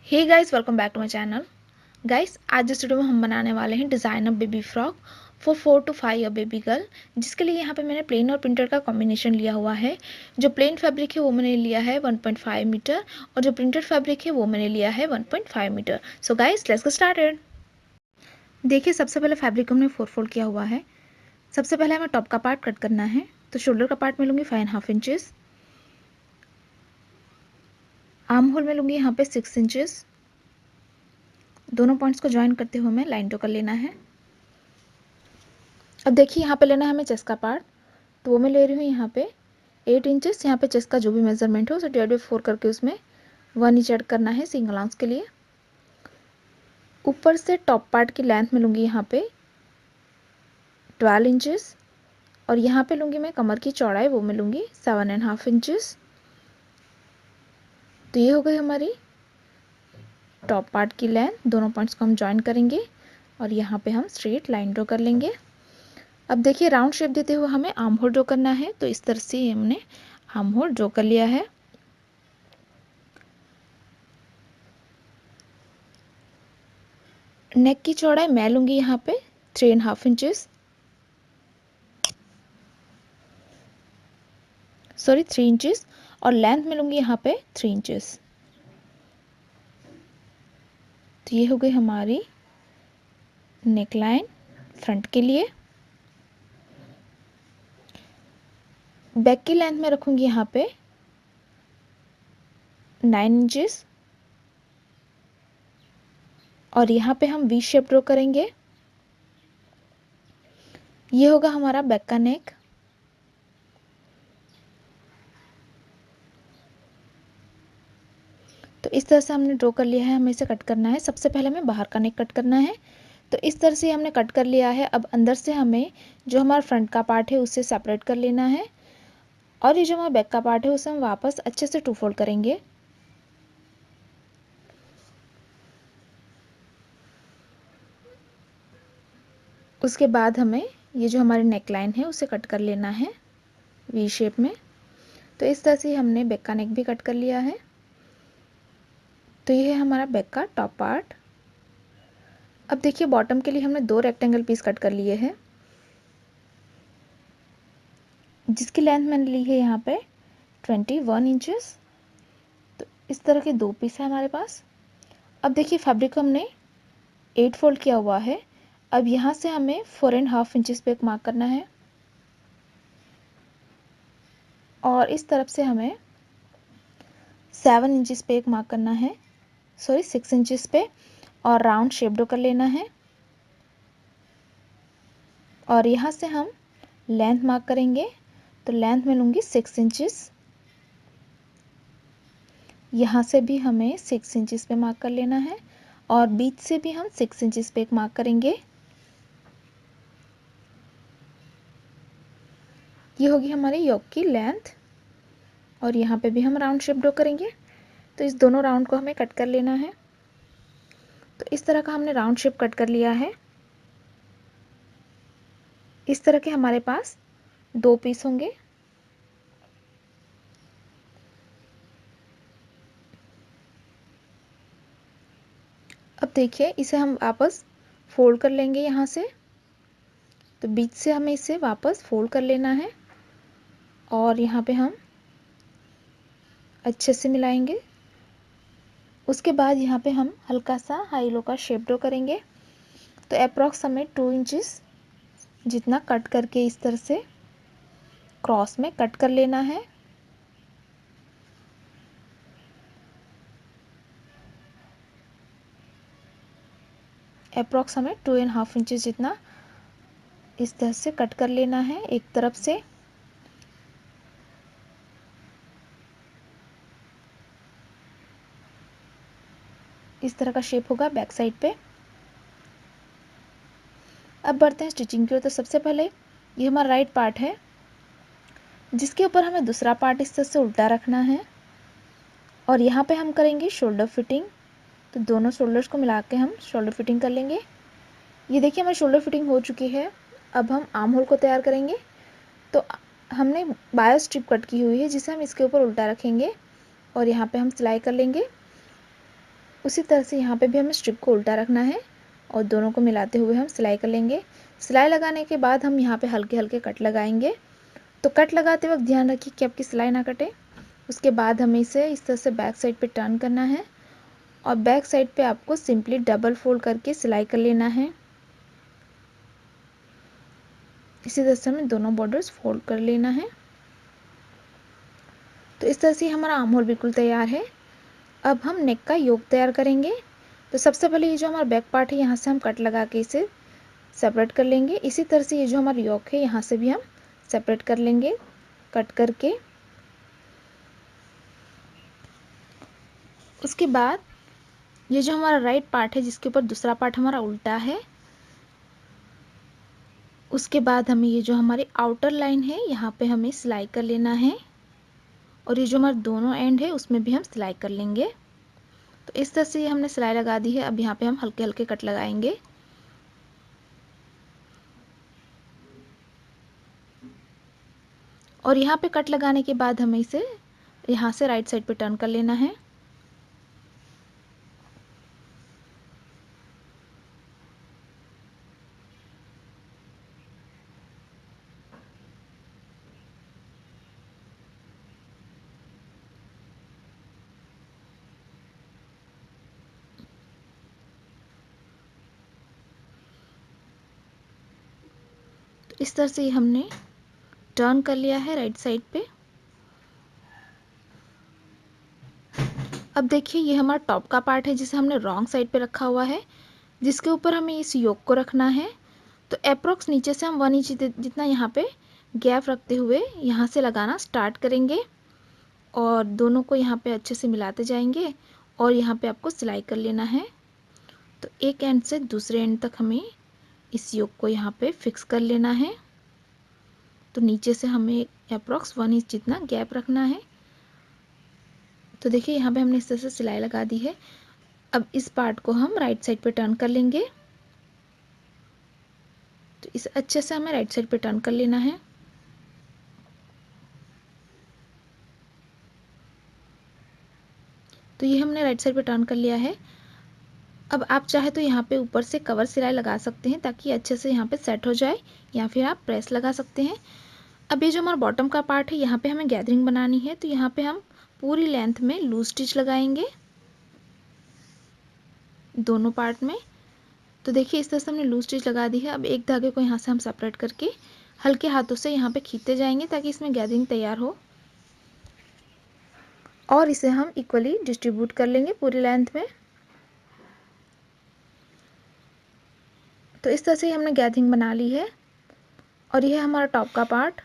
Hey guys, welcome back to my channel. Guys, आज इस video में हम बनाने वाले हैं designer baby frock for 4 to 5 year baby girl, जिसके लिए यहाँ पे मैंने प्लेन और प्रिंटेड का कॉम्बिनेशन लिया हुआ है। जो प्लेन फैब्रिक है वो मैंने लिया है 1.5 मीटर और जो प्रिंटेड फैब्रिक है वो मैंने लिया है 1.5 metre. So guys, let's get started. देखिए, सबसे पहले फैब्रिक को हमने 4 फोल्ड किया हुआ है। सबसे पहले हमें टॉप का पार्ट कट करना है, तो शोल्डर का पार्ट में लूँगी 5.5 इंचेस, आर्म होल में लूँगी यहाँ पे 6 इंचेस। दोनों पॉइंट्स को ज्वाइन करते हुए हमें लाइन ड्रॉ कर लेना है। अब देखिए, यहाँ पे लेना है हमें चेस्ट का पार्ट, तो वो मैं ले रही हूँ यहाँ पे 8 इंचेस। यहाँ पे चेस्ट का जो भी मेजरमेंट हो उसे डिवाइड बाई 4 करके उसमें 1 इंच ऐड करना है सिंगल आर्म्स के लिए। ऊपर से टॉप पार्ट की लेंथ में लूँगी यहाँ पे 12 इंचेस और यहाँ पे लूँगी मैं कमर की चौड़ाई, वो मैं लूँगी 7.5 इंचेस। तो ये हो गई हमारी टॉप पार्ट की लेंथ। दोनों पॉइंट्स को हम ज्वाइन करेंगे और यहाँ पे हम स्ट्रेट लाइन ड्रॉ कर लेंगे। अब देखिए, राउंड शेप देते हुए हमें आर्म होल ड्रॉ करना है, तो इस तरह से हमने आर्म होल ड्रॉ कर लिया है। नेक की चौड़ाई मैं लूँगी यहाँ पे 3.5 इंचेस, सॉरी 3 इंचेस, और लेंथ में लूँगी यहाँ पे 3 इंचेस। तो ये हो गई हमारी नेक लाइन फ्रंट के लिए। बैक की लेंथ में रखूँगी यहाँ पे 9 इंचेस और यहाँ पे हम वी शेप ड्रॉ करेंगे। ये होगा हमारा बैक का नेक। तो इस तरह से हमने ड्रॉ कर लिया है, हमें इसे कट करना है। सबसे पहले हमें बाहर का नेक कट करना है, तो इस तरह से हमने कट कर लिया है। अब अंदर से हमें जो हमारा फ्रंट का पार्ट है उसे सेपरेट कर लेना है और ये जो हमारा बैक का पार्ट है उसे हम वापस अच्छे से 2 फोल्ड करेंगे। उसके बाद हमें ये जो हमारी नेक लाइन है उसे कट कर लेना है वी शेप में। तो इस तरह से हमने बैक का नेक भी कट कर लिया है। तो ये है हमारा बैक का टॉप पार्ट। अब देखिए, बॉटम के लिए हमने 2 रेक्टेंगल पीस कट कर लिए हैं, जिसकी लेंथ मैंने ली है यहाँ पे 21 इंचेस। तो इस तरह के 2 पीस है हमारे पास। अब देखिए, फैब्रिक को हमने 8 फोल्ड किया हुआ है। अब यहाँ से हमें 4.5 इंचेस पे एक मार्क करना है और इस तरफ से हमें 7 इंचेस पे एक मार्क करना है, सॉरी 6 इंचेस पे, और राउंड शेप ड्रॉ कर लेना है। और यहाँ से हम लेंथ मार्क करेंगे, तो लेंथ में लूँगी 6 इंचेस। यहाँ से भी हमें 6 इंचेस पे मार्क कर लेना है और बीच से भी हम 6 इंचेस पे एक मार्क करेंगे। ये होगी हमारी योक की लेंथ और यहाँ पे भी हम राउंड शेप ड्रॉ करेंगे। तो इस दोनों राउंड को हमें कट कर लेना है। तो इस तरह का हमने राउंड शेप कट कर लिया है। इस तरह के हमारे पास 2 पीस होंगे। अब देखिए, इसे हम वापस फोल्ड कर लेंगे यहाँ से, तो बीच से हमें इसे वापस फोल्ड कर लेना है और यहाँ पे हम अच्छे से मिलाएंगे। उसके बाद यहाँ पे हम हल्का सा हाई लो का शेप ड्रॉ करेंगे। तो अप्रॉक्स हमें 2 इंचेस जितना कट करके इस तरह से क्रॉस में कट कर लेना है। अप्रॉक्स हमें 2.5 इंचेस जितना इस तरह से कट कर लेना है एक तरफ से। इस तरह का शेप होगा बैक साइड पे। अब बढ़ते हैं स्टिचिंग की ओर। तो सबसे पहले ये हमारा राइट पार्ट है, जिसके ऊपर हमें दूसरा पार्ट इस तरह से उल्टा रखना है और यहाँ पे हम करेंगे शोल्डर फिटिंग। तो दोनों शोल्डर्स को मिला के हम शोल्डर फिटिंग कर लेंगे। ये देखिए, हमारी शोल्डर फिटिंग हो चुकी है। अब हम आर्म होल को तैयार करेंगे। तो हमने बायो स्ट्रिप कट की हुई है, जिसे हम इसके ऊपर उल्टा रखेंगे और यहाँ पे हम सिलाई कर लेंगे। उसी तरह से यहाँ पे भी हमें स्ट्रिप को उल्टा रखना है और दोनों को मिलाते हुए हम सिलाई कर लेंगे। सिलाई लगाने के बाद हम यहाँ पे हल्के हल्के कट लगाएंगे। तो कट लगाते वक्त ध्यान रखिए कि आपकी सिलाई ना कटे। उसके बाद हमें इसे इस तरह से बैक साइड पे टर्न करना है और बैक साइड पे आपको सिंपली डबल फोल्ड करके सिलाई कर लेना है। इसी तरह से हमें दोनों बॉर्डर्स फोल्ड कर लेना है। तो इस तरह से हमारा आर्म होल बिल्कुल तैयार है। अब हम नेक का योक तैयार करेंगे। तो सबसे पहले ये जो हमारा बैक पार्ट है यहाँ से हम कट लगा के इसे सेपरेट कर लेंगे। इसी तरह से ये जो हमारा योक है यहाँ से भी हम सेपरेट कर लेंगे कट करके। उसके बाद ये जो हमारा राइट पार्ट है जिसके ऊपर दूसरा पार्ट हमारा उल्टा है, उसके बाद हमें ये जो हमारी आउटर लाइन है यहाँ पे हमें सिलाई कर लेना है और ये जो हमारे दोनों एंड है उसमें भी हम सिलाई कर लेंगे। तो इस तरह से ये हमने सिलाई लगा दी है। अब यहाँ पे हम हल्के हल्के कट लगाएंगे। और यहाँ पे कट लगाने के बाद हमें इसे यहाँ से राइट साइड पे टर्न कर लेना है। तो इस तरह से हमने टर्न कर लिया है राइट साइड पे। अब देखिए ये हमारा टॉप का पार्ट है जिसे हमने रॉन्ग साइड पे रखा हुआ है, जिसके ऊपर हमें इस योक को रखना है। तो अप्रोक्स नीचे से हम 1 इंच जितना यहाँ पे गैप रखते हुए यहाँ से लगाना स्टार्ट करेंगे और दोनों को यहाँ पे अच्छे से मिलाते जाएंगे और यहाँ पे आपको सिलाई कर लेना है। तो एक एंड से दूसरे एंड तक हमें इस योक को यहाँ पे फिक्स कर लेना है। तो नीचे से हमें अप्रोक्स 1 इंच जितना गैप रखना है। तो देखिए यहाँ पे हमने इस तरह से सिलाई लगा दी है। अब इस पार्ट को हम राइट साइड पे टर्न कर लेंगे। तो इसे अच्छे से हमें राइट साइड पे टर्न कर लेना है। तो ये हमने राइट साइड पे टर्न कर लिया है। अब आप चाहे तो यहाँ पे ऊपर से कवर सिलाई लगा सकते हैं ताकि अच्छे से यहाँ पे सेट हो जाए, या फिर आप प्रेस लगा सकते हैं। अब ये जो हमारा बॉटम का पार्ट है यहाँ पे हमें गैदरिंग बनानी है। तो यहाँ पे हम पूरी लेंथ में लूज स्टिच लगाएंगे दोनों पार्ट में। तो देखिए इस तरह से हमने लूज स्टिच लगा दी है। अब एक धागे को यहाँ से हम सेपरेट करके हल्के हाथों से यहाँ पे खींचते जाएंगे ताकि इसमें गैदरिंग तैयार हो और इसे हम इक्वली डिस्ट्रीब्यूट कर लेंगे पूरी लेंथ में। तो इस तरह से हमने गैदरिंग बना ली है और यह है हमारा टॉप का पार्ट।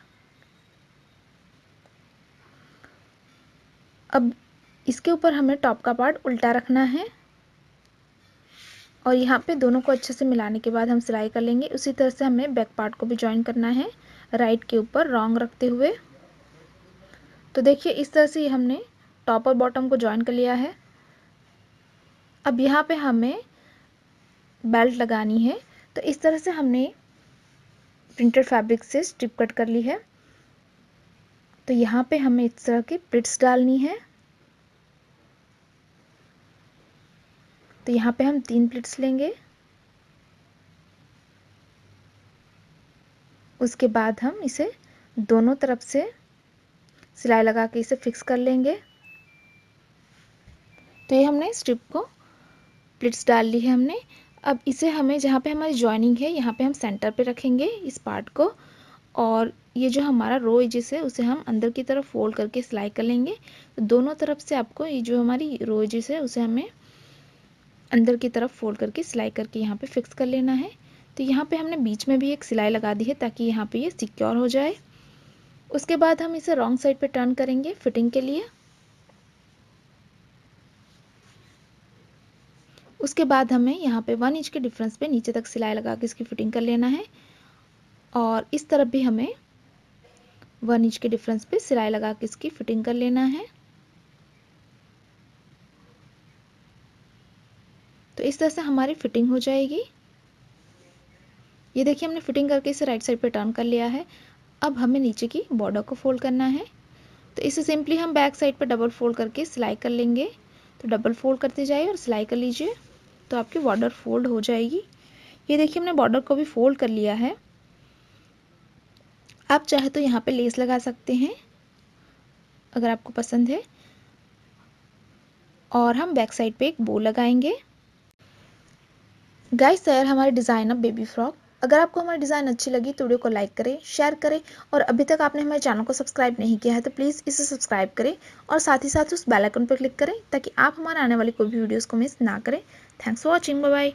अब इसके ऊपर हमें टॉप का पार्ट उल्टा रखना है और यहाँ पे दोनों को अच्छे से मिलाने के बाद हम सिलाई कर लेंगे। उसी तरह से हमें बैक पार्ट को भी ज्वाइन करना है राइट के ऊपर रॉन्ग रखते हुए। तो देखिए इस तरह से हमने टॉप और बॉटम को ज्वाइन कर लिया है। अब यहाँ पे हमें बेल्ट लगानी है। तो इस तरह से हमने प्रिंटेड फैब्रिक से स्ट्रिप कट कर ली है। तो यहाँ पे हमें इस तरह की प्लिट्स डालनी है। तो यहाँ पे हम 3 प्लिट्स लेंगे। उसके बाद हम इसे दोनों तरफ से सिलाई लगा के इसे फिक्स कर लेंगे। तो ये हमने स्ट्रिप को प्लिट्स डाल ली है हमने। अब इसे हमें जहाँ पे हमारी जॉइनिंग है यहाँ पे हम सेंटर पे रखेंगे इस पार्ट को, और ये जो हमारा रो एजेस है उसे हम अंदर की तरफ फोल्ड करके सिलाई कर लेंगे। तो दोनों तरफ से आपको ये जो हमारी रो एजेस है उसे हमें अंदर की तरफ फोल्ड करके सिलाई करके यहाँ पे फिक्स कर लेना है। तो यहाँ पे हमने बीच में भी एक सिलाई लगा दी है ताकि यहाँ पे ये सिक्योर हो जाए। उसके बाद हम इसे रॉन्ग साइड पे टर्न करेंगे फिटिंग के लिए। उसके बाद हमें यहाँ पे 1 इंच के डिफरेंस पे नीचे तक सिलाई लगा के इसकी फिटिंग कर लेना है और इस तरफ भी हमें 1 इंच के डिफरेंस पे सिलाई लगा के इसकी फिटिंग कर लेना है। तो इस तरह से हमारी फिटिंग हो जाएगी। ये देखिए हमने फिटिंग करके इसे राइट साइड पे टर्न कर लिया है। अब हमें नीचे की बॉर्डर को फोल्ड करना है। तो इसे सिंपली हम बैक साइड पे डबल फोल्ड करके सिलाई कर लेंगे। तो डबल फोल्ड करते जाइए और सिलाई कर लीजिए, तो आपकी बॉर्डर फोल्ड हो जाएगी। ये देखिए हमने बॉर्डर को भी फोल्ड कर लिया है। आप चाहे तो यहाँ पे लेस लगा सकते हैं अगर आपको पसंद है, और हम बैक साइड पे एक बो लगाएंगे। गाइस, तैयार हमारे डिज़ाइन ऑफ बेबी फ्रॉक। अगर आपको हमारी डिज़ाइन अच्छी लगी तो वीडियो को लाइक करें, शेयर करें, और अभी तक आपने हमारे चैनल को सब्सक्राइब नहीं किया है तो प्लीज़ इसे सब्सक्राइब करें और साथ ही साथ उस बेल आइकन पर क्लिक करें ताकि आप हमारे आने वाली कोई भी वीडियोस को मिस ना करें। Thanks for watching, bye bye.